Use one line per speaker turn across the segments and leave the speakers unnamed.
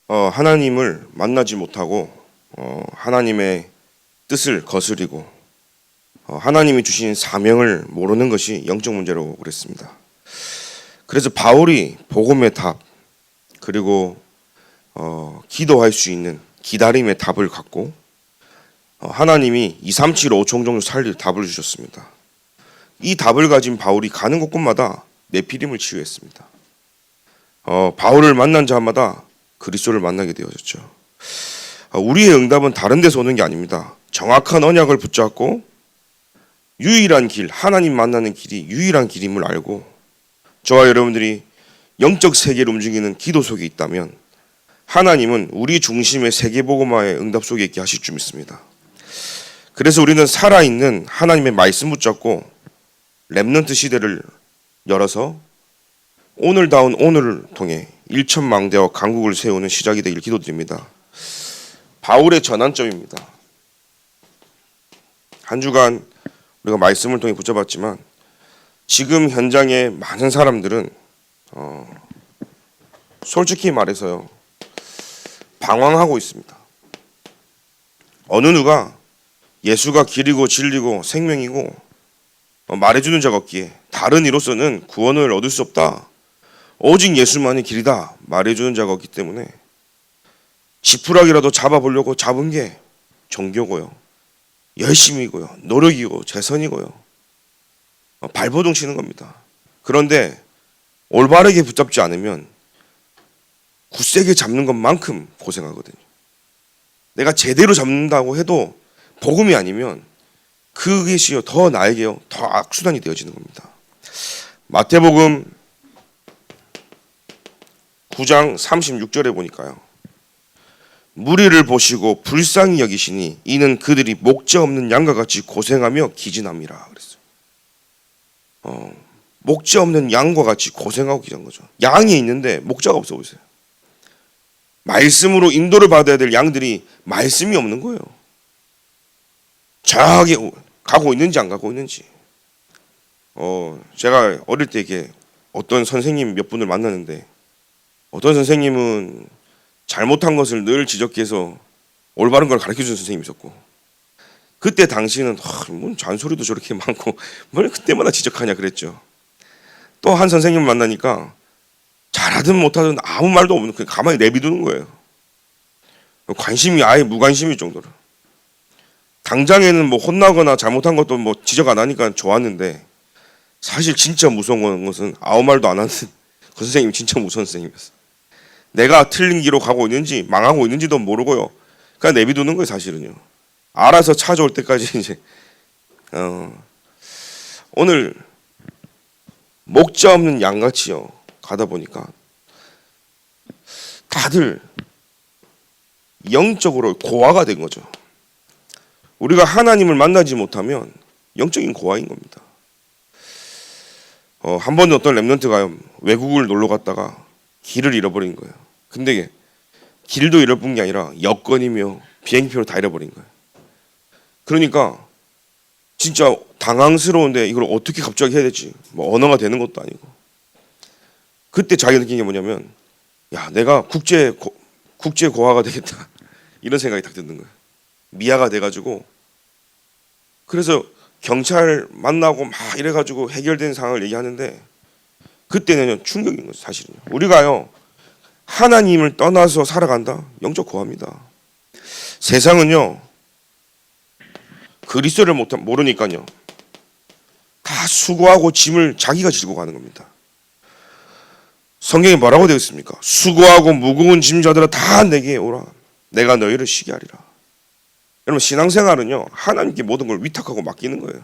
하나님을 만나지 못하고 하나님의 뜻을 거스리고 하나님이 주신 사명을 모르는 것이 영적 문제라고 그랬습니다. 그래서 바울이 복음의 답 그리고 기도할 수 있는 기다림의 답을 갖고 하나님이 2, 3, 7, 5 종종 살릴 답을 주셨습니다. 이 답을 가진 바울이 가는 곳곳마다 네피림을 치유했습니다. 바울을 만난 자마다 그리스도를 만나게 되어졌죠. 우리의 응답은 다른 데서 오는 게 아닙니다. 정확한 언약을 붙잡고 유일한 길, 하나님 만나는 길이 유일한 길임을 알고 저와 여러분들이 영적 세계를 움직이는 기도 속에 있다면 하나님은 우리 중심의 세계복음화의 응답 속에 있게 하실 줄 믿습니다. 그래서 우리는 살아있는 하나님의 말씀 붙잡고 렘넌트 시대를 열어서 오늘다운 오늘을 통해 일천망대와 강국을 세우는 시작이 되길 기도드립니다. 바울의 전환점입니다. 한 주간 우리가 말씀을 통해 붙잡았지만 지금 현장의 많은 사람들은 솔직히 말해서요 방황하고 있습니다. 어느 누가 예수가 길이고 진리고 생명이고 말해주는 자가 없기에 다른 이로서는 구원을 얻을 수 없다. 오직 예수만이 길이다 말해주는 자가 없기 때문에 지푸라기라도 잡아보려고 잡은 게 종교고요. 열심이고요. 노력이고 최선이고요. 발버둥 치는 겁니다. 그런데 올바르게 붙잡지 않으면 굳세게 잡는 것만큼 고생하거든요. 내가 제대로 잡는다고 해도 복음이 아니면 그것이요 더 나에게요 더 악수단이 되어지는 겁니다. 마태복음 9장 36절에 보니까요. 무리를 보시고 불쌍히 여기시니 이는 그들이 목자 없는 양과 같이 고생하며 기진함이라 그랬어요. 목자 없는 양과 같이 고생하고 기진한 거죠. 양이 있는데 목자가 없어 보세요. 말씀으로 인도를 받아야 될 양들이 말씀이 없는 거예요. 정확하게 가고 있는지 안 가고 있는지. 제가 어릴 때 이렇게 어떤 선생님 몇 분을 만났는데 어떤 선생님은 잘못한 것을 늘 지적해서 올바른 걸 가르쳐주는 선생님이 있었고 그때 당시에는 뭔 잔소리도 저렇게 많고 뭘 그때마다 지적하냐 그랬죠. 또 한 선생님을 만나니까 잘하든 못하든 아무 말도 없는 그냥 가만히 내비두는 거예요. 관심이 아예 무관심일 정도로. 당장에는 뭐 혼나거나 잘못한 것도 뭐 지적 안 하니까 좋았는데 사실 진짜 무서운 것은 아무 말도 안 하는 그 선생님이 진짜 무서운 선생님이었어요. 내가 틀린 길로 가고 있는지 망하고 있는지도 모르고요. 그냥 내비두는 거예요 사실은요. 알아서 찾아올 때까지 이제 오늘 목자 없는 양같이요 가다 보니까 다들 영적으로 고아가 된 거죠. 우리가 하나님을 만나지 못하면 영적인 고아인 겁니다. 한 번은 어떤 렘넌트가 외국을 놀러 갔다가 길을 잃어버린 거예요. 근데 길도 잃어버린 게 아니라 여권이며 비행기표를 다 잃어버린 거예요. 그러니까 진짜 당황스러운데 이걸 어떻게 갑자기 해야 될지 뭐 언어가 되는 것도 아니고 그때 자기가 느낀 게 뭐냐면 야 내가 국제 고아가 되겠다 이런 생각이 딱 드는 거예요. 미아가 돼가지고 그래서 경찰 만나고 막 이래가지고 해결된 상황을 얘기하는데 그때는 충격인 거죠. 사실은요. 우리가요 하나님을 떠나서 살아간다 영적 고아입니다. 세상은요 그리스도를 모르니까요 다 수고하고 짐을 자기가 지고 가는 겁니다. 성경에 뭐라고 되어 있습니까? 수고하고 무거운 짐자들아 다 내게 오라 내가 너희를 쉬게 하리라. 여러분 신앙생활은요 하나님께 모든 걸 위탁하고 맡기는 거예요.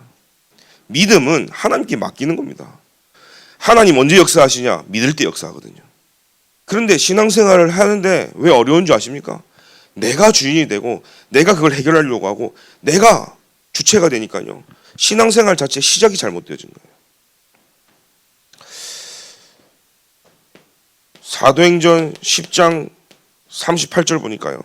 믿음은 하나님께 맡기는 겁니다. 하나님 언제 역사하시냐? 믿을 때 역사하거든요. 그런데 신앙생활을 하는데 왜 어려운 줄 아십니까? 내가 주인이 되고 내가 그걸 해결하려고 하고 내가 주체가 되니까요 신앙생활 자체 시작이 잘못되어진 거예요. 사도행전 10장 38절 보니까요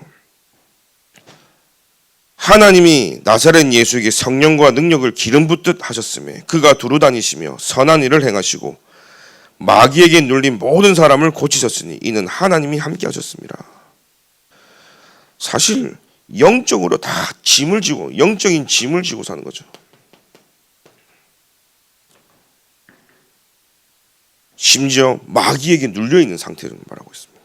하나님이 나사렛 예수에게 성령과 능력을 기름 붓듯 하셨으며 그가 두루 다니시며 선한 일을 행하시고 마귀에게 눌린 모든 사람을 고치셨으니 이는 하나님이 함께 하셨습니다. 사실 영적으로 다 짐을 지고 영적인 짐을 지고 사는 거죠. 심지어 마귀에게 눌려 있는 상태를 말하고 있습니다.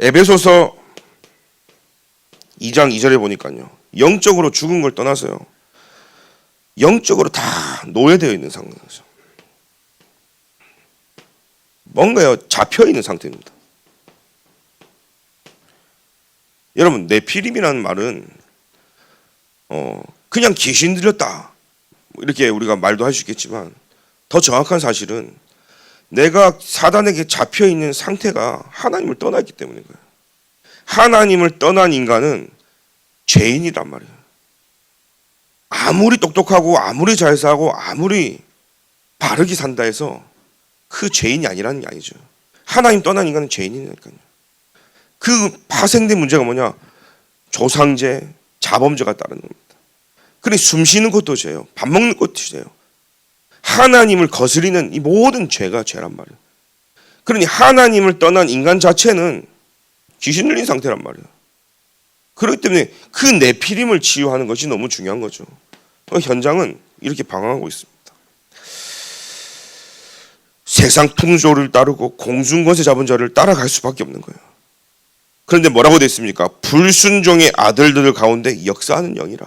에베소서 2장 2절에 보니까요, 영적으로 죽은 걸 떠나서요, 영적으로 다 노예되어 있는 상태죠. 뭔가요, 잡혀 있는 상태입니다. 여러분, 네피림이라는 말은 그냥 귀신 들렸다 이렇게 우리가 말도 할 수 있겠지만, 더 정확한 사실은 내가 사단에게 잡혀 있는 상태가 하나님을 떠났기 때문인 거예요. 하나님을 떠난 인간은 죄인이란 말이에요. 아무리 똑똑하고 아무리 잘 사고 아무리 바르게 산다 해서 그 죄인이 아니라는 게 아니죠. 하나님 떠난 인간은 죄인이니까요. 그 파생된 문제가 뭐냐? 조상죄, 자범죄가 따르는 겁니다. 그러니 숨 쉬는 것도 죄예요. 밥 먹는 것도 죄예요. 하나님을 거스리는 이 모든 죄가 죄란 말이에요. 그러니 하나님을 떠난 인간 자체는 귀신 들린 상태란 말이에요. 그렇기 때문에 그 네피림을 치유하는 것이 너무 중요한 거죠. 현장은 이렇게 방황하고 있습니다. 세상 풍조를 따르고 공중권세 잡은 자를 따라갈 수밖에 없는 거예요. 그런데 뭐라고 되어 있습니까? 불순종의 아들들 가운데 역사하는 영이라.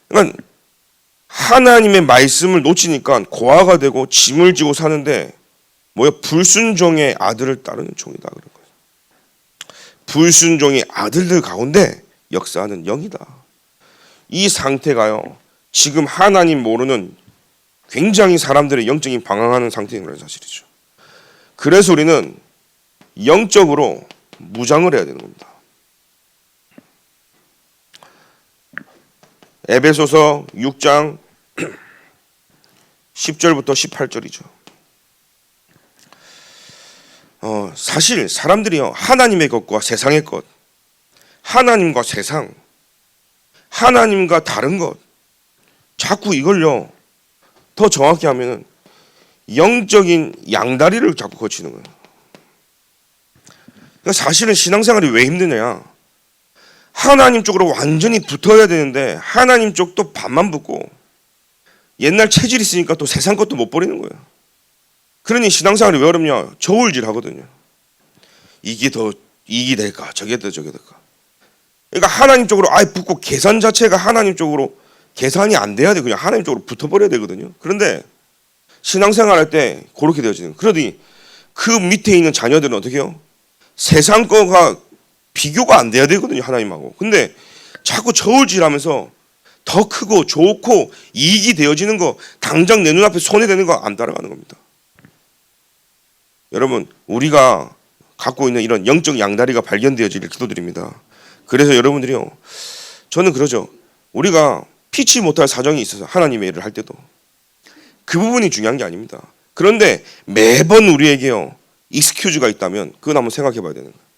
그러니까 하나님의 말씀을 놓치니까 고아가 되고 짐을 지고 사는데 불순종의 아들을 따르는 종이다 그런 거예요. 불순종의 아들들 가운데 역사하는 영이다. 이 상태가요, 지금 하나님 모르는 굉장히 사람들의 영적인 방황하는 상태인 그런 사실이죠. 그래서 우리는 영적으로 무장을 해야 되는 겁니다. 에베소서 6장 10절부터 18절이죠. 사실 사람들이요, 하나님의 것과 세상의 것, 하나님과 세상, 하나님과 다른 것, 자꾸 이걸요, 더 정확히 하면은 영적인 양다리를 자꾸 거치는 거예요. 그러니까 사실은 신앙생활이 왜 힘드냐? 하나님 쪽으로 완전히 붙어야 되는데 하나님 쪽도 반만 붙고 옛날 체질이 있으니까 또 세상 것도 못 버리는 거예요. 그러니 신앙생활이 왜 어렵냐? 저울질 하거든요. 이게 더 이익이 될까? 저게 더 저게 될까? 그러니까 하나님 쪽으로 아예 붙고 계산 자체가 하나님 쪽으로 계산이 안 돼야 돼. 그냥 하나님 쪽으로 붙어버려야 되거든요. 그런데 신앙생활 할 때 그렇게 되어지는. 그러니 그 밑에 있는 자녀들은 어떻게 해요? 세상 거가 비교가 안 돼야 되거든요, 하나님하고. 근데 자꾸 저울질하면서 더 크고 좋고 이익이 되어지는 거, 당장 내 눈앞에 손해되는 거 안 따라가는 겁니다. 여러분, 우리가 갖고 있는 이런 영적 양다리가 발견되어지길 기도드립니다. 그래서 여러분들이요, 저는 그러죠. 우리가 피치 못할 사정이 있어서 하나님의 일을 할 때도 그 부분이 중요한 게 아닙니다. 그런데 매번 우리에게요, 익스큐즈가 있다면 그건 한번 생각해 봐야 되는 거예요.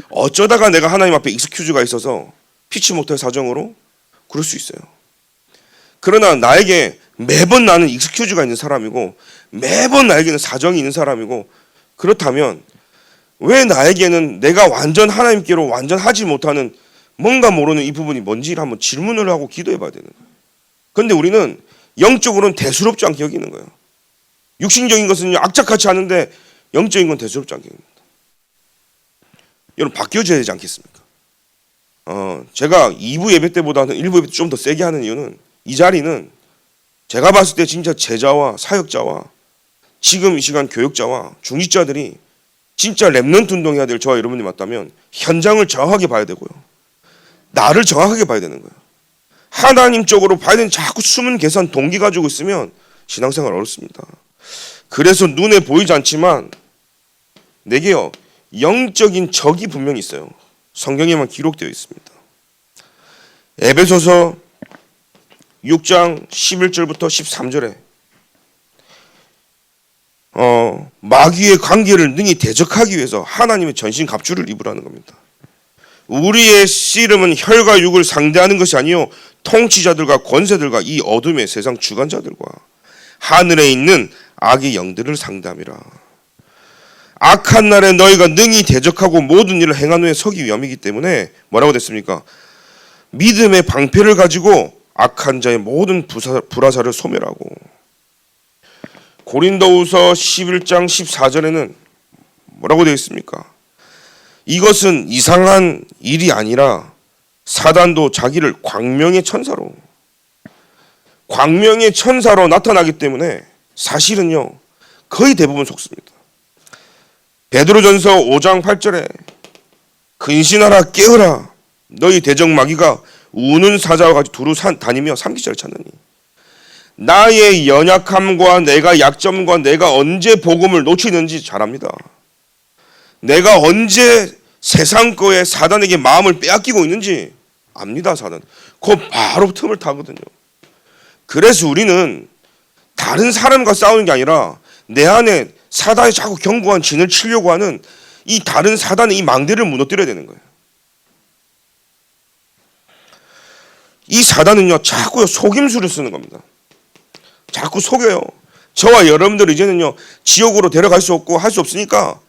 어쩌다가 내가 하나님 앞에 익스큐즈가 있어서 피치 못할 사정으로 그럴 수 있어요. 그러나 나에게 매번 나는 익스큐즈가 있는 사람이고 매번 나에게는 사정이 있는 사람이고, 그렇다면 왜 나에게는 내가 완전 하나님께로 완전 하지 못하는 뭔가 모르는 이 부분이 뭔지를 한번 질문을 하고 기도해 봐야 되는 거예요. 그런데 우리는 영적으로는 대수롭지 않게 여기는 거예요. 육신적인 것은 악착같이 하는데 영적인 건 대수롭지 않게 여깁니다. 여러분, 바뀌어져야 되지 않겠습니까? 제가 2부 예배 때보다는 1부 예배 때 좀 더 세게 하는 이유는, 이 자리는 제가 봤을 때 진짜 제자와 사역자와 지금 이 시간 교육자와 중직자들이 진짜 렘넌트 운동해야 될 저와 여러분이 맞다면 현장을 정확하게 봐야 되고요, 나를 정확하게 봐야 되는 거예요. 하나님 쪽으로 봐야 되는 자꾸 숨은 계산 동기 가지고 있으면 신앙생활 어렵습니다. 그래서 눈에 보이지 않지만 내게요, 영적인 적이 분명히 있어요. 성경에만 기록되어 있습니다. 에베소서 6장 11절부터 13절에 마귀의 관계를 능히 대적하기 위해서 하나님의 전신 갑주를 입으라는 겁니다. 우리의 씨름은 혈과 육을 상대하는 것이 아니요 통치자들과 권세들과 이 어둠의 세상 주관자들과 하늘에 있는 악의 영들을 상대함이라. 악한 날에 너희가 능히 대적하고 모든 일을 행한 후에 서기 위함이기 때문에 뭐라고 됐습니까? 믿음의 방패를 가지고 악한 자의 모든 불화살을 소멸하고. 고린도후서 11장 14절에는 뭐라고 되어 있습니까? 이것은 이상한 일이 아니라 사단도 자기를 광명의 천사로 나타나기 때문에 사실은요 거의 대부분 속습니다. 베드로전서 5장 8절에 근신하라 깨어라 너희 대적 마귀가 우는 사자와 같이 두루 다니며 삼키자를 찾느니. 나의 연약함과 내가 약점과 내가 언제 복음을 놓치는지 잘 압니다. 내가 언제 세상 거에 사단에게 마음을 빼앗기고 있는지 압니다. 사단 그 바로 틈을 타거든요. 그래서 우리는 다른 사람과 싸우는 게 아니라 내 안에 사단이 자꾸 견고한 진을 치려고 하는 이 다른 사단의 이 망대를 무너뜨려야 되는 거예요. 이 사단은요 자꾸 속임수를 쓰는 겁니다. 자꾸 속여요. 저와 여러분들 이제는요 지옥으로 데려갈 수 없고 할 수 없으니까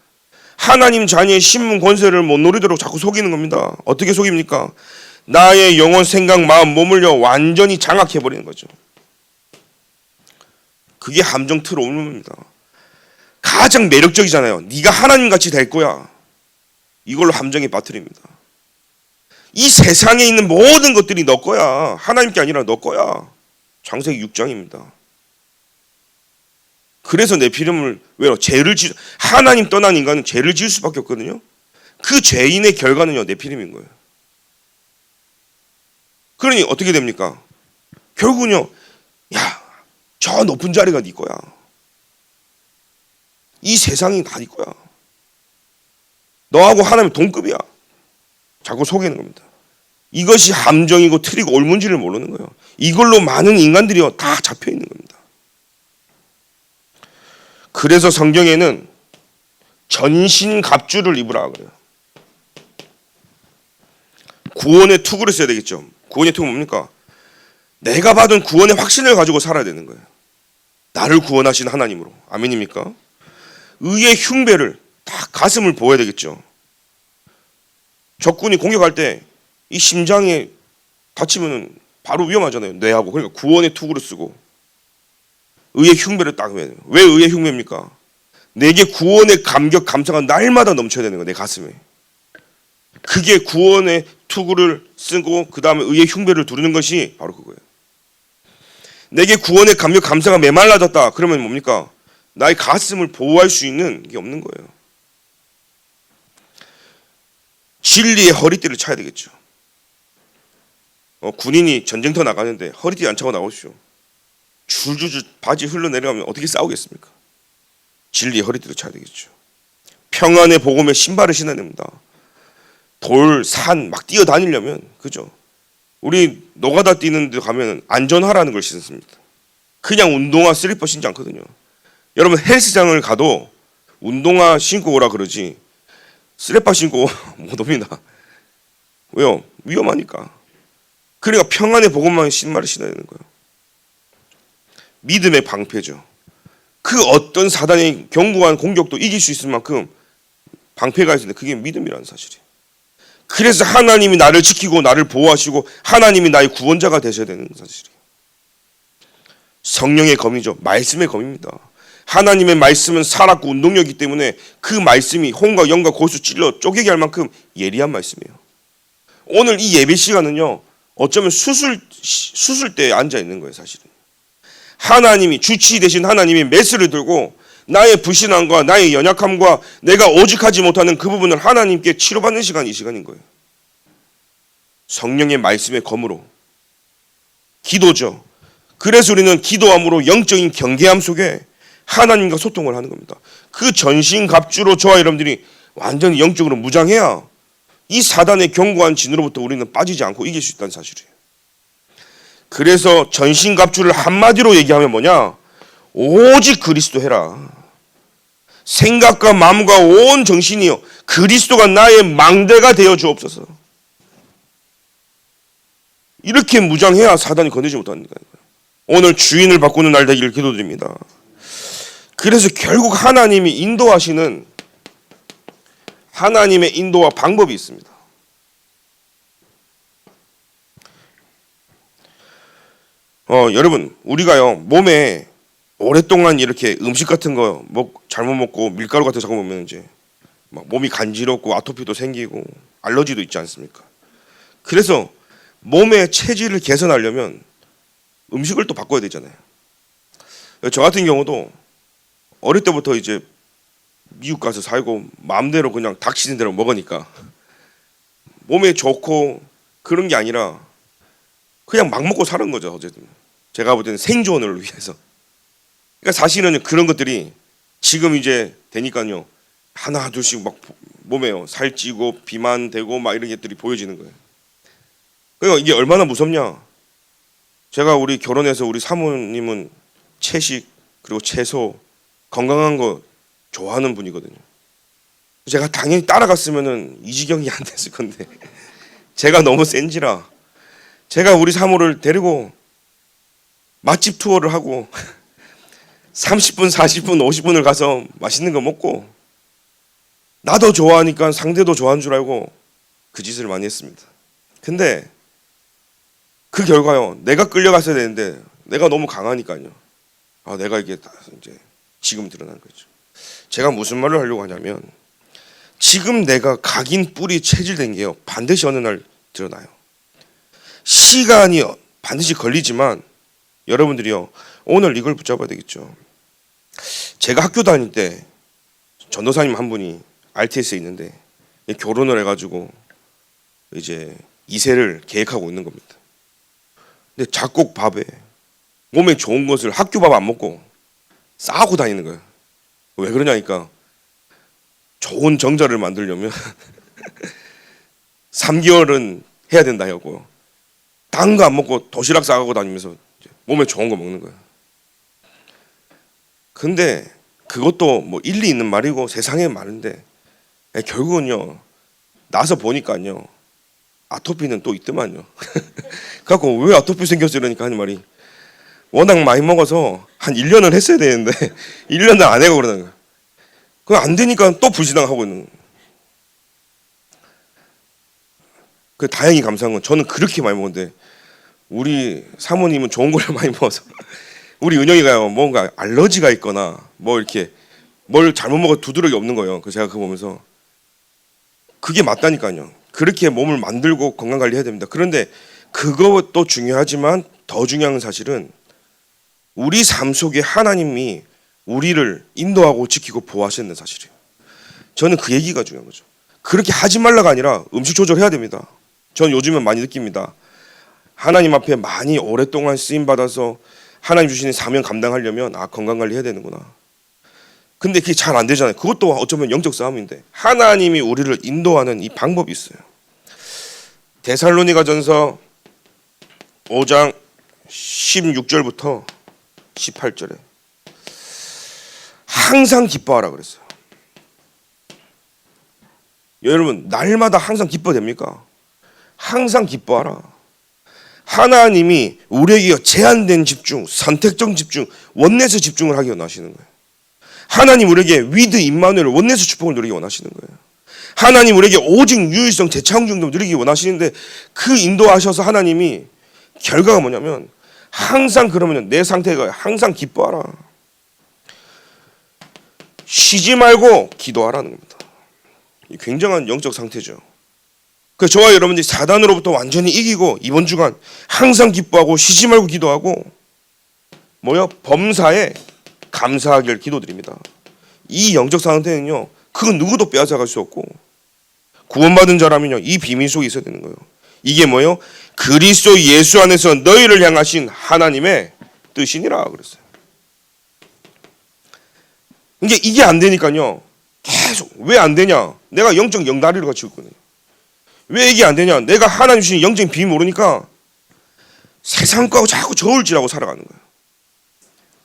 하나님 자녀의 신분 권세를 못 누리도록 자꾸 속이는 겁니다. 어떻게 속입니까? 나의 영혼, 생각, 마음, 몸을요 완전히 장악해 버리는 거죠. 그게 함정 트롤입니다. 가장 매력적이잖아요. 네가 하나님같이 될 거야. 이걸로 함정에 빠뜨립니다. 이 세상에 있는 모든 것들이 너 거야. 하나님께 아니라 너 거야. 창세기 6장입니다. 그래서 네피림을 왜요? 하나님 떠난 인간은 죄를 지을 수밖에 없거든요. 그 죄인의 결과는요 네피림인 거예요. 그러니 어떻게 됩니까? 결국은요, 야, 저 높은 자리가 네 거야. 이 세상이 다 네 거야. 너하고 하나님 동급이야. 자꾸 속이는 겁니다. 이것이 함정이고 틀이고 옳은지를 모르는 거예요. 이걸로 많은 인간들이요 다 잡혀 있는 겁니다. 그래서 성경에는 전신갑주를 입으라 그래요. 구원의 투구를 써야 되겠죠. 구원의 투구는 뭡니까? 내가 받은 구원의 확신을 가지고 살아야 되는 거예요. 나를 구원하신 하나님으로. 아멘입니까? 의의 흉배를 딱 가슴을 보여야 되겠죠. 적군이 공격할 때 이 심장에 다치면 바로 위험하잖아요. 뇌하고. 그러니까 구원의 투구를 쓰고 의의 흉배를 딱 해야 돼요. 왜 의의 흉배입니까? 내게 구원의 감격, 감사가 날마다 넘쳐야 되는 거예요. 내 가슴에. 그게 구원의 투구를 쓰고 그 다음에 의의 흉배를 두르는 것이 바로 그거예요. 내게 구원의 감격, 감사가 메말라졌다. 그러면 뭡니까? 나의 가슴을 보호할 수 있는 게 없는 거예요. 진리의 허리띠를 차야 되겠죠. 군인이 전쟁터 나가는데 허리띠 안 차고 나오십시오. 줄줄줄 바지 흘러내려가면 어떻게 싸우겠습니까? 진리의 허리띠를 차야 되겠죠. 평안의 복음의 신발을 신어야 됩니다. 돌, 산 막 뛰어다니려면 그죠? 우리 노가다 뛰는 데 가면 안전하라는 걸 신습니다. 그냥 운동화 슬리퍼 신지 않거든요. 여러분 헬스장을 가도 운동화 신고 오라 그러지 슬리퍼 신고 못 옵니다. 왜요? 위험하니까. 그러니까 평안의 복음만 신발을 신어야 되는 거예요. 믿음의 방패죠. 그 어떤 사단의 견고한 공격도 이길 수 있을 만큼 방패가 있는데 그게 믿음이라는 사실이에요. 그래서 하나님이 나를 지키고 나를 보호하시고 하나님이 나의 구원자가 되셔야 되는 사실이에요. 성령의 검이죠. 말씀의 검입니다. 하나님의 말씀은 살았고 운동력이기 때문에 그 말씀이 홍과 영과 고수 찔러 쪼개게 할 만큼 예리한 말씀이에요. 오늘 이 예배 시간은요 어쩌면 수술대에 앉아 있는 거예요. 사실은 하나님이 주치 되신 하나님이 메스를 들고 나의 불신함과 나의 연약함과 내가 오직하지 못하는 그 부분을 하나님께 치료받는 시간이 이 시간인 거예요. 성령의 말씀의 검으로 기도죠. 그래서 우리는 기도함으로 영적인 경계함 속에 하나님과 소통을 하는 겁니다. 그 전신갑주로 저와 여러분들이 완전히 영적으로 무장해야 이 사단의 견고한 진으로부터 우리는 빠지지 않고 이길 수 있다는 사실이에요. 그래서 전신갑주를 한마디로 얘기하면 뭐냐? 오직 그리스도 해라. 생각과 마음과 온 정신이요 그리스도가 나의 망대가 되어 주옵소서. 이렇게 무장해야 사단이 건드지 못합니다. 오늘 주인을 바꾸는 날 되기를 기도드립니다. 그래서 결국 하나님이 인도하시는 하나님의 인도와 방법이 있습니다. 여러분, 우리가요 몸에 오랫동안 이렇게 음식 같은 거 잘못 먹고 밀가루 같은 거 자꾸 먹으면 이제 막 몸이 간지럽고 아토피도 생기고 알러지도 있지 않습니까? 그래서 몸의 체질을 개선하려면 음식을 또 바꿔야 되잖아요. 저 같은 경우도 어릴 때부터 이제 미국 가서 살고 마음대로 그냥 닥치는 대로 먹으니까 몸에 좋고 그런 게 아니라 그냥 막 먹고 사는 거죠. 어쨌든 제가 볼 때는 생존을 위해서. 그러니까 사실은 그런 것들이 지금 이제 되니까요 하나 둘씩 막 몸에요 살찌고 비만 되고 막 이런 것들이 보여지는 거예요. 그러니까 이게 얼마나 무섭냐. 제가 우리 결혼해서 우리 사모님은 채식 그리고 채소 건강한 거 좋아하는 분이거든요. 제가 당연히 따라갔으면은 이 지경이 안 됐을 건데 제가 너무 센지라 제가 우리 사모를 데리고 맛집 투어를 하고 30분, 40분, 50분을 가서 맛있는 거 먹고 나도 좋아하니까 상대도 좋아하는 줄 알고 그 짓을 많이 했습니다. 근데 그 결과요 내가 끌려갔어야 되는데 내가 너무 강하니까요 내가 이게 다 이제 지금 드러난 거죠. 제가 무슨 말을 하려고 하냐면 지금 내가 각인 뿌리 체질된 게요 반드시 어느 날 드러나요. 시간이 반드시 걸리지만 여러분들이요 오늘 이걸 붙잡아야 되겠죠. 제가 학교 다닐 때 전도사님 한 분이 RTS에 있는데 결혼을 해가지고 이제 2세를 계획하고 있는 겁니다. 근데 작곡 밥에 몸에 좋은 것을 학교 밥 안 먹고 싸고 다니는 거예요. 왜 그러냐니까 좋은 정자를 만들려면 3개월은 해야 된다 하고 단 거 안 먹고 도시락 싸가고 다니면서 몸에 좋은 거 먹는 거예요. 근데 그것도 뭐 일리 있는 말이고 세상에 많은데 결국은요 나서 보니까요 아토피는 또 있더만요. 그래갖고 왜 아토피 생겼어 이러니까 하는 말이 워낙 많이 먹어서 한 1년을 했어야 되는데 1년을 안 해고 그러는 거예요. 그거 안 되니까 또 불신앙하고 있는 거예요. 그 다행히 감사한 건 저는 그렇게 많이 먹었는데 우리 사모님은 좋은 걸 많이 먹어서 우리 은영이가요 뭔가 알러지가 있거나 뭐 이렇게 뭘 잘못 먹어 두드러기 없는 거예요. 그래서 제가 그거 보면서 그게 맞다니까요. 그렇게 몸을 만들고 건강 관리해야 됩니다. 그런데 그것도 중요하지만 더 중요한 사실은 우리 삶 속에 하나님이 우리를 인도하고 지키고 보호하시는 사실이에요. 저는 그 얘기가 중요한 거죠. 그렇게 하지 말라가 아니라 음식 조절해야 됩니다. 저는 요즘은 많이 느낍니다. 하나님 앞에 많이 오랫동안 쓰임 받아서 하나님 주시는 사명 감당하려면 건강 관리해야 되는구나. 근데 그게 잘 안 되잖아요. 그것도 어쩌면 영적 싸움인데 하나님이 우리를 인도하는 이 방법이 있어요. 데살로니가전서 5장 16절부터 18절에 항상 기뻐하라 그랬어요. 여러분 날마다 항상 기뻐야 됩니까? 항상 기뻐하라. 하나님이 우리에게 제한된 집중, 선택적 집중, 원내에서 집중을 하기 원하시는 거예요. 하나님 우리에게 위드 임마누엘 원내에서 축복을 누리기 원하시는 거예요. 하나님 우리에게 오직 유일성 재창조를 누리기 원하시는데 그 인도하셔서 하나님이 결과가 뭐냐면 항상 그러면 내 상태가 항상 기뻐하라. 쉬지 말고 기도하라는 겁니다. 굉장한 영적 상태죠. 그 저와 여러분들이 사단으로부터 완전히 이기고 이번 주간 항상 기뻐하고 쉬지 말고 기도하고 범사에 감사하길 기도드립니다. 이 영적 상태는요 그 누구도 빼앗아갈 수 없고 구원받은 자라면요 이 비밀 속에 있어야 되는 거예요. 이게 그리스도 예수 안에서 너희를 향하신 하나님의 뜻이니라 그랬어요. 이게 안 되니까요 계속 왜 안 되냐? 내가 영적 영다리를 갖추고 있거든요. 왜 이게 안 되냐? 내가 하나님 주신 영적인 비밀 모르니까 세상 거하고 자꾸 저울질하고 살아가는 거예요.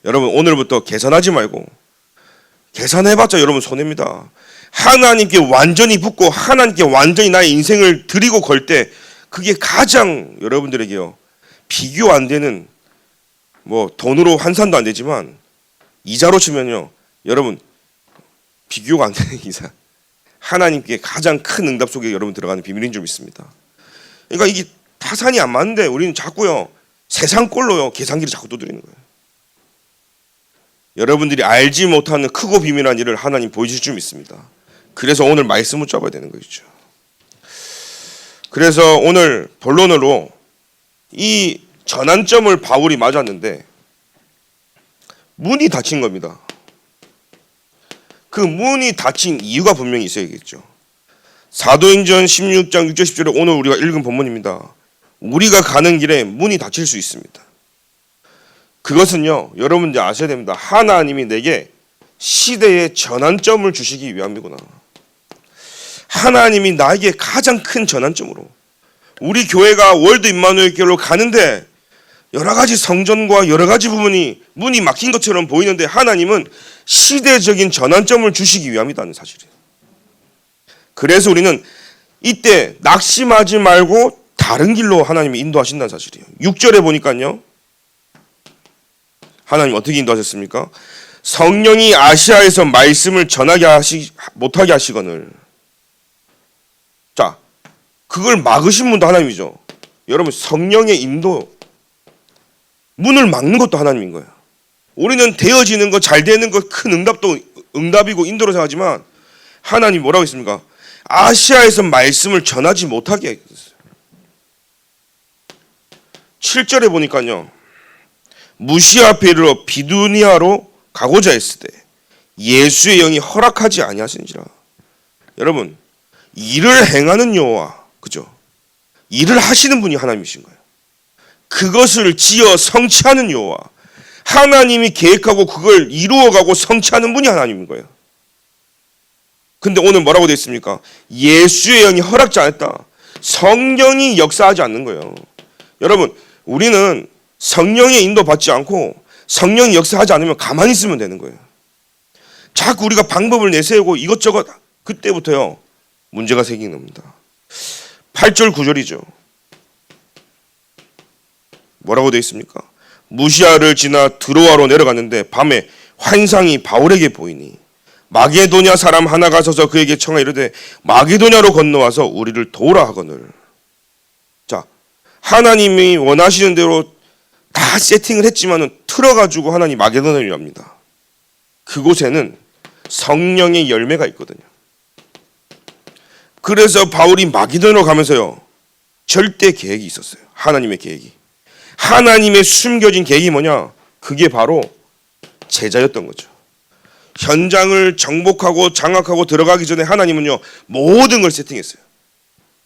여러분 오늘부터 계산하지 말고 계산해봤자 여러분 손해입니다. 하나님께 완전히 붙고 하나님께 완전히 나의 인생을 드리고 걸 때 그게 가장 여러분들에게요 비교 안 되는 돈으로 환산도 안 되지만 이자로 치면요 여러분 비교가 안 되는 이상 하나님께 가장 큰 응답 속에 여러분 들어가는 비밀인 줄 믿습니다. 그러니까 이게 타산이 안 맞는데 우리는 자꾸요 세상 꼴로요 계산기를 자꾸 두드리는 거예요. 여러분들이 알지 못하는 크고 비밀한 일을 하나님 보여주실 줄 믿습니다. 그래서 오늘 말씀을 잡아야 되는 거죠. 그래서 오늘 본론으로 이 전환점을 바울이 맞았는데 문이 닫힌 겁니다. 그 문이 닫힌 이유가 분명히 있어야겠죠. 사도행전 16장 6절 10절에 오늘 우리가 읽은 본문입니다. 우리가 가는 길에 문이 닫힐 수 있습니다. 그것은요 여러분들 아셔야 됩니다. 하나님이 내게 시대의 전환점을 주시기 위함이구나. 하나님이 나에게 가장 큰 전환점으로 우리 교회가 월드 임마누엘 교회로 가는데 여러 가지 성전과 여러 가지 부분이 문이 막힌 것처럼 보이는데 하나님은 시대적인 전환점을 주시기 위함이라는 사실이에요. 그래서 우리는 이때 낙심하지 말고 다른 길로 하나님이 인도하신다는 사실이에요. 6절에 보니까요. 하나님 어떻게 인도하셨습니까? 성령이 아시아에서 말씀을 전하게 못하게 하시거늘. 자, 그걸 막으신 분도 하나님이죠. 여러분 성령의 인도 문을 막는 것도 하나님인 거예요. 우리는 되어지는 것, 잘 되는 것, 큰 응답도 응답이고 인도로 생각하지만 하나님 뭐라고 했습니까? 아시아에서 말씀을 전하지 못하게 했어요. 7절에 보니까요. 무시아 베르로 비두니아로 가고자 했을 때 예수의 영이 허락하지 아니하신지라. 여러분 일을 행하는 여호와, 그죠? 일을 하시는 분이 하나님이신 거예요. 그것을 지어 성취하는 여호와, 하나님이 계획하고 그걸 이루어가고 성취하는 분이 하나님인 거예요. 근데 오늘 뭐라고 되어 있습니까? 예수의 영이 허락지 않았다. 성령이 역사하지 않는 거예요. 여러분 우리는 성령의 인도 받지 않고 성령이 역사하지 않으면 가만히 있으면 되는 거예요. 자꾸 우리가 방법을 내세우고 이것저것 그때부터요 문제가 생기는 겁니다. 8절 9절이죠. 뭐라고 되어 있습니까? 무시아를 지나 드로아로 내려갔는데 밤에 환상이 바울에게 보이니 마게도냐 사람 하나가 서서 그에게 청하 이르되 마게도냐로 건너와서 우리를 도우라 하거늘. 자, 하나님이 원하시는 대로 다 세팅을 했지만은 틀어가지고 하나님 마게도냐로 합니다. 그곳에는 성령의 열매가 있거든요. 그래서 바울이 마게도냐로 가면서요 절대 계획이 있었어요. 하나님의 계획이. 하나님의 숨겨진 계획이 뭐냐? 그게 바로 제자였던 거죠. 현장을 정복하고 장악하고 들어가기 전에 하나님은요 모든 걸 세팅했어요.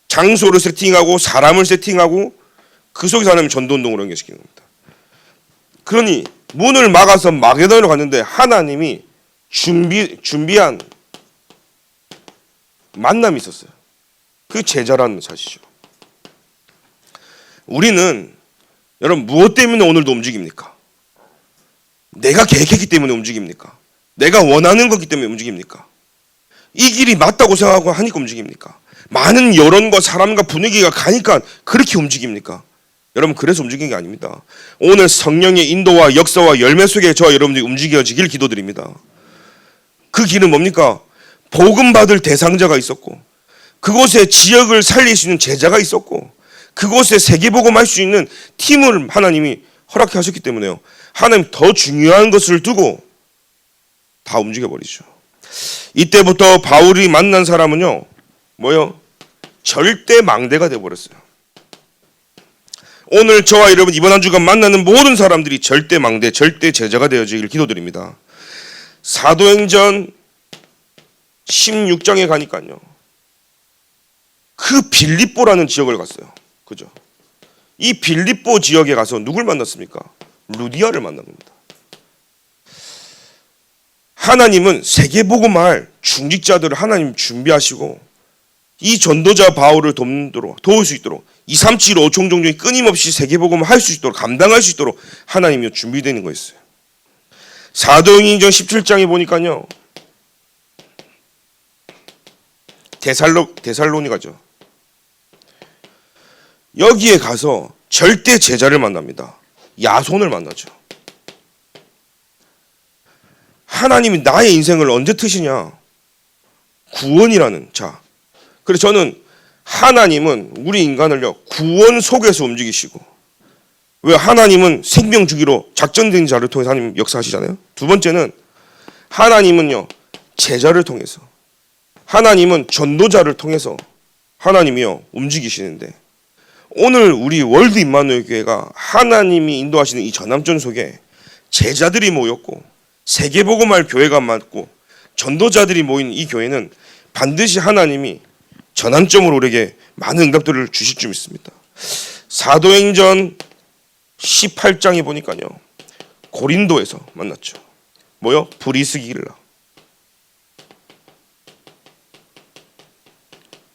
장소를 세팅하고 사람을 세팅하고 그 속에서 하나님이 전도운동을 연결시키는 겁니다. 그러니 문을 막아서 마게도냐로 갔는데 하나님이 준비한 만남이 있었어요. 그 제자라는 사실이죠. 우리는 여러분 무엇 때문에 오늘도 움직입니까? 내가 계획했기 때문에 움직입니까? 내가 원하는 거기 때문에 움직입니까? 이 길이 맞다고 생각하고 하니까 움직입니까? 많은 여론과 사람과 분위기가 가니까 그렇게 움직입니까? 여러분 그래서 움직이는 게 아닙니다. 오늘 성령의 인도와 역사와 열매 속에 저와 여러분들이 움직여지길 기도드립니다. 그 길은 뭡니까? 복음 받을 대상자가 있었고 그곳에 지역을 살릴 수 있는 제자가 있었고 그곳에 세계복음 할 수 있는 팀을 하나님이 허락해 하셨기 때문에요. 하나님 더 중요한 것을 두고 다 움직여버리죠. 이때부터 바울이 만난 사람은요 뭐요? 절대 망대가 되어버렸어요. 오늘 저와 여러분 이번 한 주간 만나는 모든 사람들이 절대 망대, 절대 제자가 되어지길 기도드립니다. 사도행전 16장에 가니까요 그 빌립보라는 지역을 갔어요. 그죠? 이 빌립보 지역에 가서 누굴 만났습니까? 루디아를 만난 겁니다. 하나님은 세계복음할 중직자들을 하나님 준비하시고 이 전도자 바울을 도울 수 있도록 237, 5총 종종이 끊임없이 세계복음을 할 수 있도록 감당할 수 있도록 하나님이 준비되는 거였어요. 사도행전 17장에 보니까요 데살로니가죠. 여기에 가서 절대 제자를 만납니다. 야손을 만나죠. 하나님이 나의 인생을 언제 트시냐? 구원이라는 자. 그래서 저는 하나님은 우리 인간을요 구원 속에서 움직이시고, 왜 하나님은 생명 주기로 작전된 자를 통해서 하나님 역사하시잖아요. 두 번째는 하나님은요 제자를 통해서, 하나님은 전도자를 통해서 하나님이요 움직이시는데, 오늘 우리 월드 임마누엘 교회가 하나님이 인도하시는 이 전함전 속에 제자들이 모였고 세계복음할 교회가 많고 전도자들이 모인 이 교회는 반드시 하나님이 전환점으로 우리에게 많은 응답들을 주실 줄 믿습니다. 사도행전 18장에 보니까요 고린도에서 만났죠. 뭐요? 브리스길라,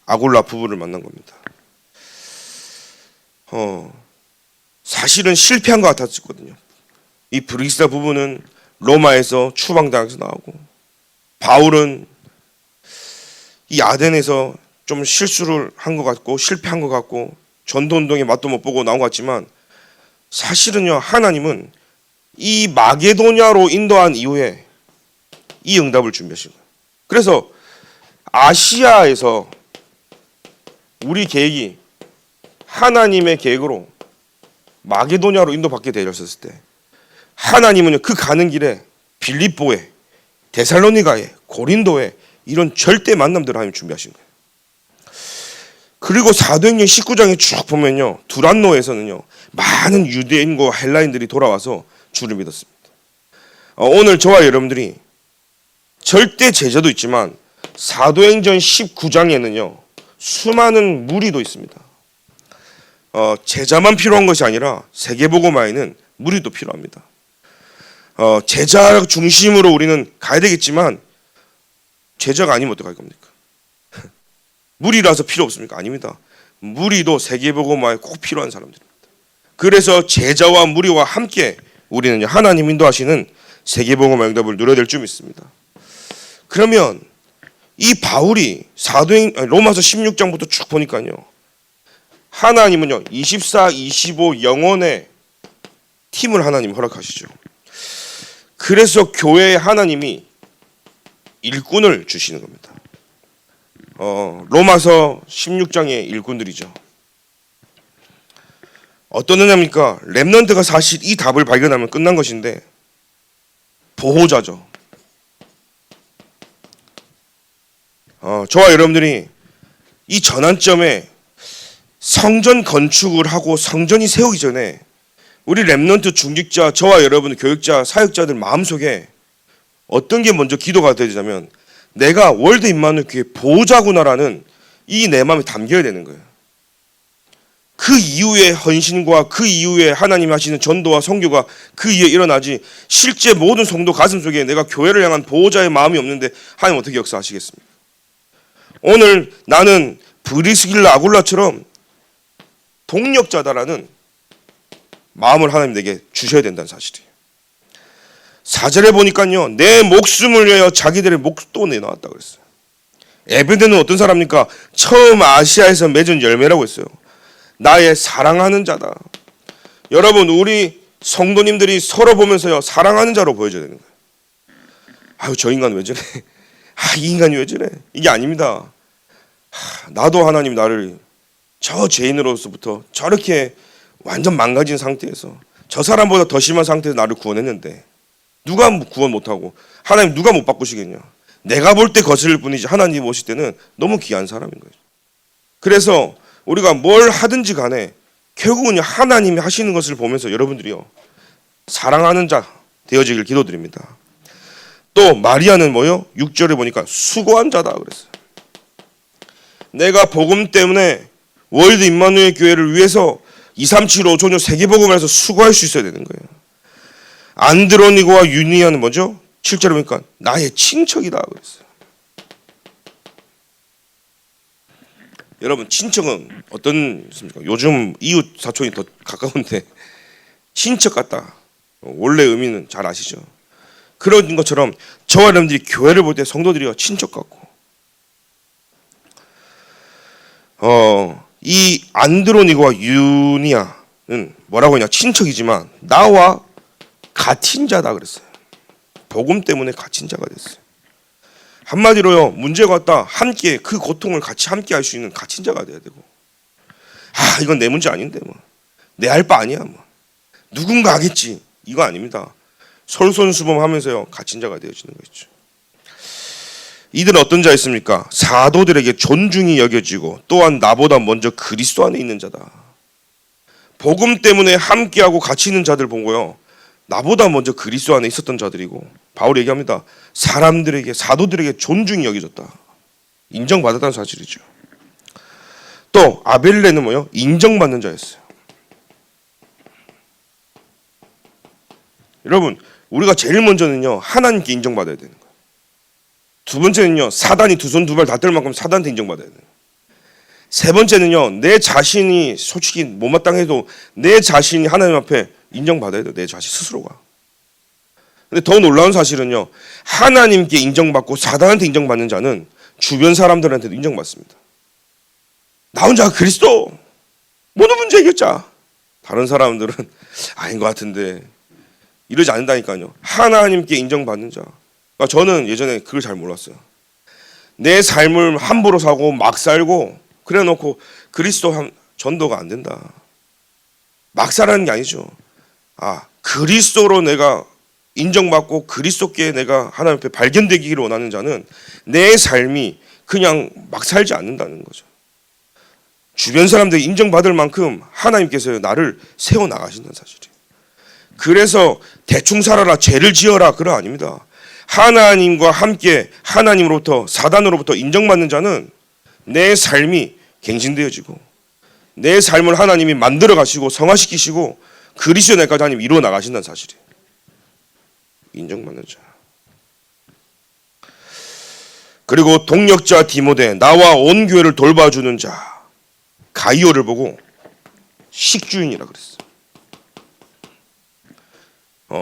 아굴라 부부를 만난 겁니다. 사실은 실패한 것 같았거든요. 이 브리스라 부부는 로마에서 추방당해서 나오고, 바울은 이 아덴에서 좀 실수를 한 것 같고 실패한 것 같고 전도운동에 맛도 못 보고 나온 것 같지만, 사실은요 하나님은 이 마게도냐로 인도한 이후에 이 응답을 준비하신 거예요. 그래서 아시아에서 우리 계획이 하나님의 계획으로 마게도냐로 인도받게 되었을 때, 하나님은요 그 가는 길에 빌립보에, 데살로니가에, 고린도에 이런 절대 만남들을 하나님 준비하신 거예요. 그리고 사도행전 19장에 쭉 보면요 두란노에서는요 많은 유대인과 헬라인들이 돌아와서 주를 믿었습니다. 오늘 저와 여러분들이 절대 제자도 있지만 사도행전 19장에는요 수많은 무리도 있습니다. 제자만 필요한 것이 아니라 세계복음화에는 무리도 필요합니다. 제자 중심으로 우리는 가야 되겠지만 제자가 아니면 어떡할 겁니까? 무리라서 필요 없습니까? 아닙니다. 무리도 세계복음화에 꼭 필요한 사람들입니다. 그래서 제자와 무리와 함께 우리는 하나님 인도하시는 세계복음화 응답을 누려야 될 줄 믿습니다. 그러면 이 바울이 로마서 16장부터 쭉 보니까요 하나님은요 24, 25 영혼의 팀을 하나님 허락하시죠. 그래서 교회에 하나님이 일꾼을 주시는 겁니다. 로마서 16장의 일꾼들이죠. 어떤 은혜입니까? 렘넌트가 사실 이 답을 발견하면 끝난 것인데 보호자죠. 저와 여러분들이 이 전환점에 성전 건축을 하고 성전이 세우기 전에 우리 렘넌트 중직자, 저와 여러분 교육자, 사역자들 마음속에 어떤 게 먼저 기도가 되자면 내가 월드 임마누엘 교회 보호자구나라는 이 내 마음에 담겨야 되는 거예요. 그 이후에 헌신과 그 이후에 하나님이 하시는 전도와 선교가 그 이후에 일어나지, 실제 모든 성도 가슴속에 내가 교회를 향한 보호자의 마음이 없는데 하나님 어떻게 역사하시겠습니까? 오늘 나는 브리스길라 아굴라처럼 동력자다라는 마음을 하나님 내게 주셔야 된다는 사실이에요. 4절에 보니까요 내 목숨을 위하여 자기들의 목도 내놓았다 그랬어요. 에베드는 어떤 사람입니까? 처음 아시아에서 맺은 열매라고 했어요. 나의 사랑하는 자다. 여러분 우리 성도님들이 서로 보면서요 사랑하는 자로 보여줘야 되는 거예요. 아유 저 인간 왜 저래? 이 인간이 왜 저래? 이게 아닙니다. 나도 하나님 나를 저 죄인으로서부터 저렇게 완전 망가진 상태에서 저 사람보다 더 심한 상태에서 나를 구원했는데 누가 구원 못하고 하나님 누가 못 바꾸시겠냐? 내가 볼 때 거슬릴 뿐이지 하나님 보실 때는 너무 귀한 사람인 거예요. 그래서 우리가 뭘 하든지 간에 결국은 하나님이 하시는 것을 보면서 여러분들이요 사랑하는 자 되어지길 기도드립니다. 또 마리아는 뭐요? 6절에 보니까 수고한 자다 그랬어요. 내가 복음 때문에 월드 임마누엘 교회를 위해서 237호 전혀 세계복음을 해서 수고할 수 있어야 되는 거예요. 안드로니고와 유니아는 뭐죠? 7절에 보니까 나의 친척이다 그랬어요. 여러분 친척은 어떤 있습니까? 요즘 이웃 사촌이 더 가까운데 친척 같다. 원래 의미는 잘 아시죠? 그런 것처럼 저와 여러분들이 교회를 볼 때 성도들이요 친척 같고, 이 안드로니고와 유니아는 뭐라고 하냐? 친척이지만 나와 같은 자다 그랬어요. 복음 때문에 갇힌 자가 됐어요. 한마디로요, 문제가 왔다 함께 그 고통을 같이 함께 할 수 있는 갇힌 자가 돼야 되고, 이건 내 문제 아닌데 뭐, 내 할 바 아니야 뭐, 누군가 하겠지, 이거 아닙니다. 솔선수범하면서요 갇힌 자가 되어지는 것이죠. 이들은 어떤 자였습니까? 사도들에게 존중이 여겨지고 또한 나보다 먼저 그리스도 안에 있는 자다. 복음 때문에 함께하고 같이 있는 자들 보고요, 나보다 먼저 그리스도 안에 있었던 자들이고, 바울이 얘기합니다. 사람들에게, 사도들에게 존중이 여겨졌다. 인정받았다는 사실이죠. 또 아벨레는 뭐요? 인정받는 자였어요. 여러분, 우리가 제일 먼저는요 하나님께 인정받아야 되는 거예요. 두 번째는요, 사단이 두 손 두 발 다 뜰 만큼 사단한테 인정받아야 돼요. 세 번째는요, 내 자신이 솔직히 못마땅해도 내 자신이 하나님 앞에 인정받아야 돼요. 내 자신 스스로가. 근데 더 놀라운 사실은요, 하나님께 인정받고 사단한테 인정받는 자는 주변 사람들한테도 인정받습니다. 나 혼자 그리스도 모든 문제 해결자. 다른 사람들은 아닌 것 같은데 이러지 않는다니까요. 하나님께 인정받는 자. 그러니까 저는 예전에 그걸 잘 몰랐어요. 내 삶을 함부로 사고 막 살고 그래 놓고 그리스도 전도가 안 된다. 막 살라는 게 아니죠. 그리스도로 내가 인정받고 그리스도께 내가 하나님 앞에 발견되기를 원하는 자는 내 삶이 그냥 막 살지 않는다는 거죠. 주변 사람들이 인정받을 만큼 하나님께서 나를 세워나가신다는 사실이에요. 그래서 대충 살아라, 죄를 지어라, 그거 아닙니다. 하나님과 함께 하나님으로부터, 사단으로부터 인정받는 자는 내 삶이 갱신되어지고 내 삶을 하나님이 만들어 가시고 성화시키시고 그리스도의 날까지 하나님이 이루어 나가신다는 사실이에요. 인정받는 자. 그리고 동역자 디모데, 나와 온 교회를 돌봐주는 자 가이오를 보고 식주인이라 그랬어요.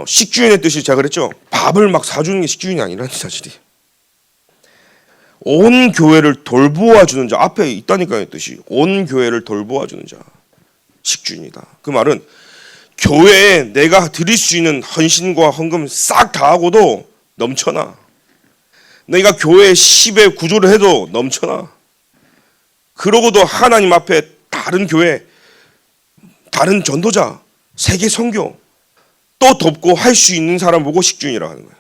식주인의 뜻이 제가 그랬죠. 밥을 막 사주는 게 식주인이 아니라는 사실이. 온 교회를 돌보아주는 자, 앞에 있다니까요. 뜻이 온 교회를 돌보아주는 자 식주인이다. 그 말은 교회에 내가 드릴 수 있는 헌신과 헌금 싹 다 하고도 넘쳐나. 내가 교회에 10의 구조를 해도 넘쳐나. 그러고도 하나님 앞에 다른 교회, 다른 전도자, 세계 선교 또 돕고 할 수 있는 사람 보고 식주인이라고 하는 거예요.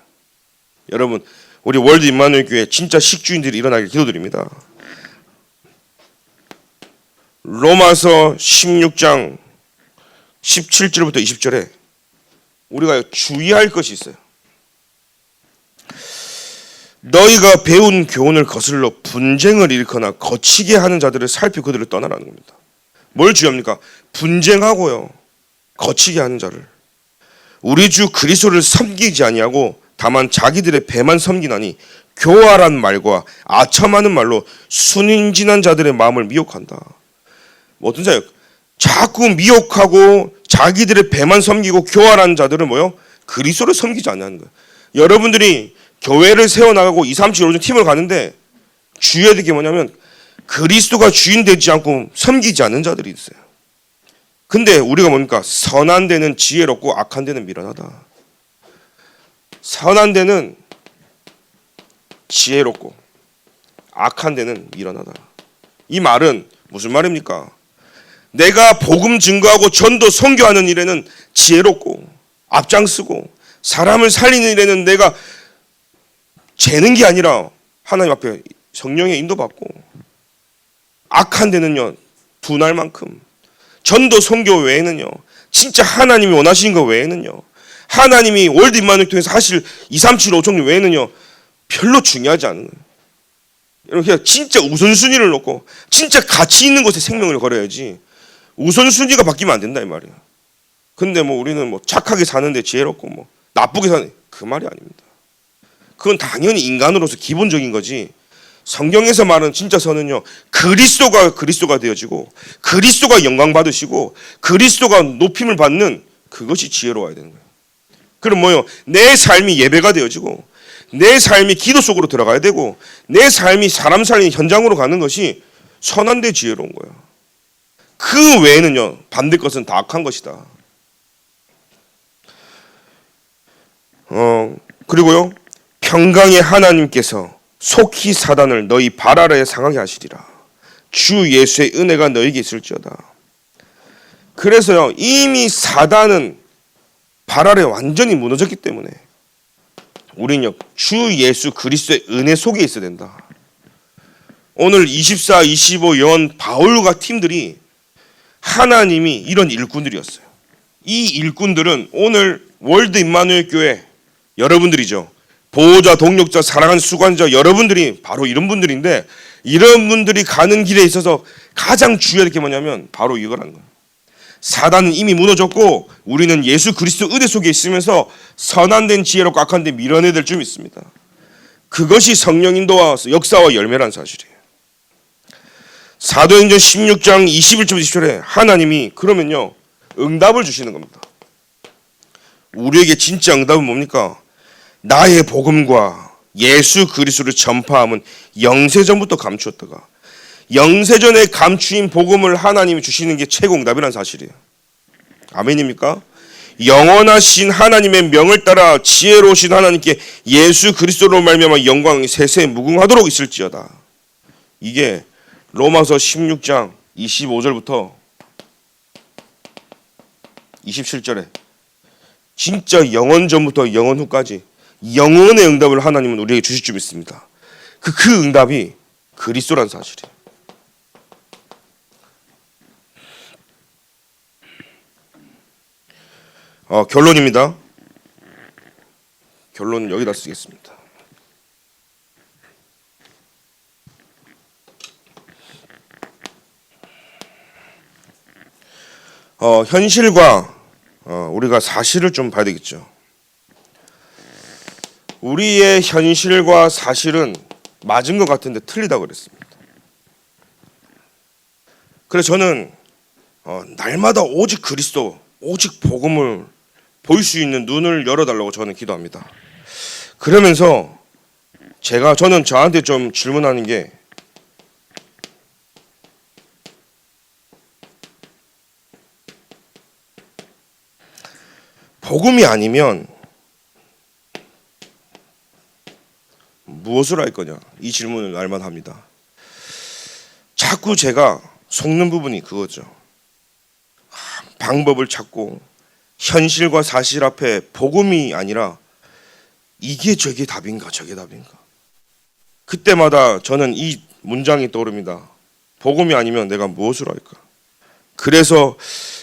여러분, 우리 월드 임마누엘 교회 진짜 식주인들이 일어나길 기도드립니다. 로마서 16장 17절부터 20절에 우리가 주의할 것이 있어요. 너희가 배운 교훈을 거슬러 분쟁을 일으거나 거치게 하는 자들을 살피 그들을 떠나라는 겁니다. 뭘 주의합니까? 분쟁하고요, 거치게 하는 자를. 우리 주 그리스도를 섬기지 아니하고 다만 자기들의 배만 섬기나니 교활한 말과 아첨하는 말로 순인진한 자들의 마음을 미혹한다. 어떤 자예요? 자꾸 미혹하고 자기들의 배만 섬기고 교활한 자들은 뭐요? 그리스도를 섬기지 않는 거예요. 여러분들이 교회를 세워나가고 2, 3, 7, 5জন 팀을 가는데 주의해야 될 게 뭐냐면 그리스도가 주인 되지 않고 섬기지 않는 자들이 있어요. 근데 우리가 뭡니까? 선한 데는 지혜롭고 악한 데는 미련하다. 선한 데는 지혜롭고 악한 데는 미련하다. 이 말은 무슨 말입니까? 내가 복음 증거하고 전도 선교하는 일에는 지혜롭고 앞장서고 사람을 살리는 일에는 내가 재는 게 아니라 하나님 앞에 성령의 인도받고, 악한 데는요 분할 만큼, 전도 선교 외에는요 진짜 하나님이 원하시는 거 외에는요, 하나님이 월드 임마누엘 통해서 하실 2, 3, 7, 5종 외에는요 별로 중요하지 않은 거예요. 이렇게 진짜 우선순위를 놓고 진짜 가치 있는 곳에 생명을 걸어야지 우선순위가 바뀌면 안 된다 이 말이에요. 근데 뭐 우리는 뭐 착하게 사는데 지혜롭고 뭐 나쁘게 사는, 그 말이 아닙니다. 그건 당연히 인간으로서 기본적인 거지. 성경에서 말하는 진짜 선은요, 그리스도가 되어지고 그리스도가 영광 받으시고 그리스도가 높임을 받는 그것이 지혜로워야 되는 거예요. 그럼 뭐요? 내 삶이 예배가 되어지고 내 삶이 기도 속으로 들어가야 되고 내 삶이 사람 살리는 현장으로 가는 것이 선한 데 지혜로운 거예요. 그 외에는요 반대 것은 다 악한 것이다. 그리고요 평강의 하나님께서 속히 사단을 너희 발 아래에 상하게 하시리라. 주 예수의 은혜가 너에게 있을지어다. 그래서요, 이미 사단은 발 아래 완전히 무너졌기 때문에 우리는요, 주 예수 그리스도의 은혜 속에 있어야 된다. 오늘 24, 25 연 바울과 팀들이 하나님이 이런 일꾼들이었어요. 이 일꾼들은 오늘 월드 임마누엘 교회 여러분들이죠. 보호자, 동력자, 사랑하는 수관자 여러분들이 바로 이런 분들인데, 이런 분들이 가는 길에 있어서 가장 중요한 게 뭐냐면 바로 이거라는 거예요. 사단은 이미 무너졌고 우리는 예수 그리스도 은혜 속에 있으면서 선한된 지혜로 꽉한 데 밀어내야 될 줄 믿습니다. 그것이 성령 인도와 역사와 열매라는 사실이에요. 사도행전 16장 21절 20절에 하나님이 그러면요, 응답을 주시는 겁니다. 우리에게 진짜 응답은 뭡니까? 나의 복음과 예수 그리스도를 전파함은 영세전부터 감추었다가 영세전에 감추인 복음을 하나님이 주시는 게 최고 응답이라는 사실이에요. 아멘입니까? 영원하신 하나님의 명을 따라 지혜로우신 하나님께 예수 그리스도로 말미암아 영광이 세세에 무궁하도록 있을지어다. 이게 로마서 16장 25절부터 27절에 진짜 영원 전부터 영원 후까지 영원의 응답을 하나님은 우리에게 주실 줄 믿습니다. 그 응답이 그리스도라는 사실이에요. 결론입니다. 결론은 여기다 쓰겠습니다. 현실과 우리가 사실을 좀 봐야 되겠죠. 우리의 현실과 사실은 맞은 것 같은데 틀리다고 그랬습니다. 그래서 저는 날마다 오직 그리스도, 오직 복음을 볼 수 있는 눈을 열어달라고 저는 기도합니다. 그러면서 저는 저한테 좀 질문하는 게, 복음이 아니면 무엇을 할 거냐, 이 질문을 날마다 합니다. 자꾸 제가 속는 부분이 그거죠. 방법을 찾고 현실과 사실 앞에 복음이 아니라 이게 저게 답인가 저게 답인가, 그때마다 저는 이 문장이 떠오릅니다. 복음이 아니면 내가 무엇을 할까? 그래서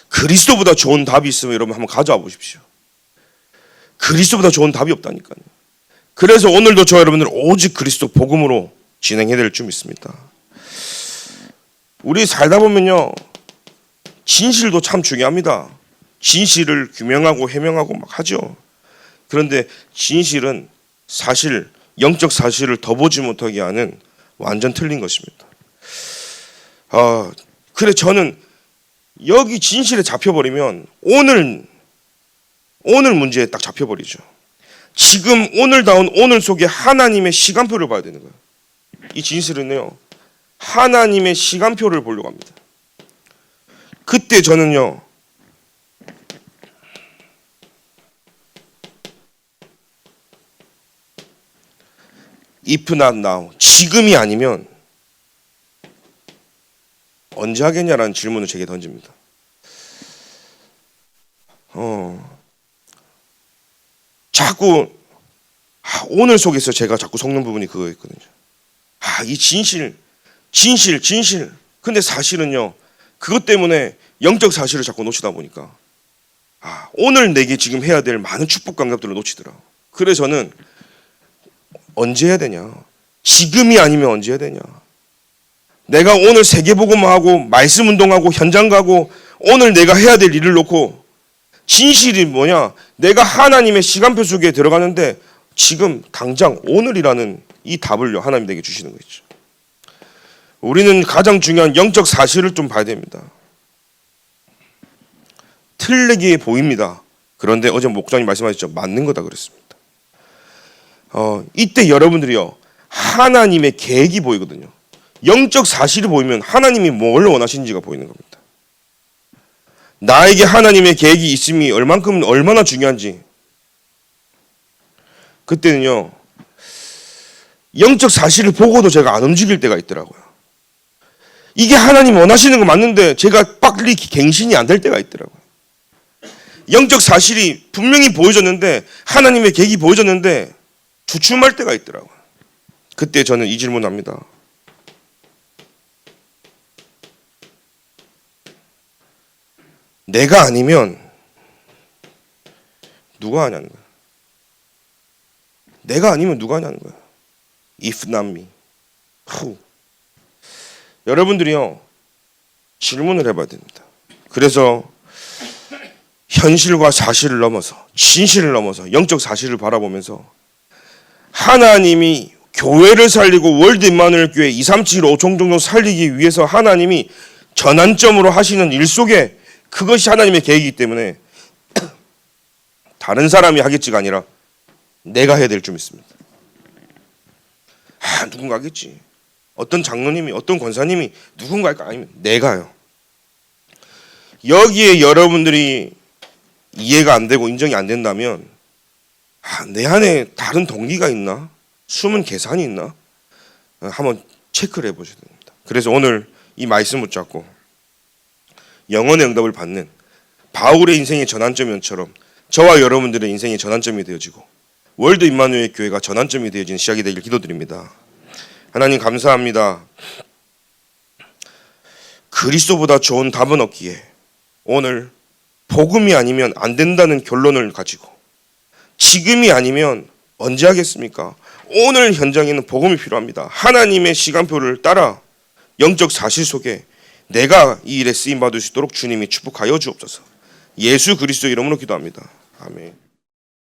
그리스도보다 좋은 답이 있으면 여러분 한번 가져와 보십시오. 그리스도보다 좋은 답이 없다니까요. 그래서 오늘도 저 여러분들 오직 그리스도 복음으로 진행해야 될 줄 믿습니다. 우리 살다 보면요, 진실도 참 중요합니다. 진실을 규명하고 해명하고 막 하죠. 그런데 진실은 사실, 영적 사실을 더 보지 못하게 하는 완전 틀린 것입니다. 그래 저는 여기 진실에 잡혀버리면 오늘 문제에 딱 잡혀버리죠. 지금 오늘다운 오늘 속에 하나님의 시간표를 봐야 되는 거예요. 이 진실은요, 하나님의 시간표를 보려고 합니다. 그때 저는요, if not now, 지금이 아니면 언제 하겠냐라는 질문을 제게 던집니다. 자꾸 오늘 속에서 제가 자꾸 속는 부분이 그거였거든요. 이 진실. 근데 사실은요, 그것 때문에 영적 사실을 자꾸 놓치다 보니까 오늘 내게 지금 해야 될 많은 축복 감각들을 놓치더라. 그래서 저는 언제 해야 되냐? 지금이 아니면 언제 해야 되냐? 내가 오늘 세계복음하고 말씀 운동하고 현장 가고 오늘 내가 해야 될 일을 놓고, 진실이 뭐냐? 내가 하나님의 시간표 속에 들어가는데 지금 당장 오늘이라는 이 답을요, 하나님 내게 주시는 거죠. 우리는 가장 중요한 영적 사실을 좀 봐야 됩니다. 틀리게 보입니다. 그런데 어제 목사님 말씀하셨죠. 맞는 거다 그랬습니다. 이때 여러분들이요, 하나님의 계획이 보이거든요. 영적 사실이 보이면 하나님이 뭘 원하시는지가 보이는 겁니다. 나에게 하나님의 계획이 있음이 얼마나 중요한지, 그때는요, 영적 사실을 보고도 제가 안 움직일 때가 있더라고요. 이게 하나님 원하시는 거 맞는데 제가 빨리 갱신이 안 될 때가 있더라고요. 영적 사실이 분명히 보여졌는데, 하나님의 계획이 보여졌는데 주춤할 때가 있더라고요. 그때 저는 이 질문합니다. 내가 아니면 누가 하냐는 거야. 내가 아니면 누가 하냐는 거야. If not me. 여러분들이요, 질문을 해봐야 됩니다. 그래서 현실과 사실을 넘어서, 진실을 넘어서 영적 사실을 바라보면서 하나님이 교회를 살리고 월드 임마누엘 교회 237 5종 정도 살리기 위해서 하나님이 전환점으로 하시는 일 속에 그것이 하나님의 계획이기 때문에 다른 사람이 하겠지가 아니라 내가 해야 될 줄 믿습니다. 누군가 하겠지. 어떤 장로님이, 어떤 권사님이 누군가 할까? 아니면 내가요. 여기에 여러분들이 이해가 안 되고 인정이 안 된다면 내 안에 다른 동기가 있나? 숨은 계산이 있나? 한번 체크를 해보셔야 됩니다. 그래서 오늘 이 말씀 붙잡고 영혼의 응답을 받는 바울의 인생의 전환점처럼 저와 여러분들의 인생의 전환점이 되어지고 월드 임마누엘 교회가 전환점이 되어지는 시작이 되길 기도드립니다. 하나님 감사합니다. 그리스도보다 좋은 답은 없기에 오늘 복음이 아니면 안 된다는 결론을 가지고 지금이 아니면 언제 하겠습니까? 오늘 현장에는 복음이 필요합니다. 하나님의 시간표를 따라 영적 사실 속에 내가 이 일에 쓰임받을 수 있도록 주님이 축복하여 주옵소서. 예수 그리스도 이름으로 기도합니다. 아멘.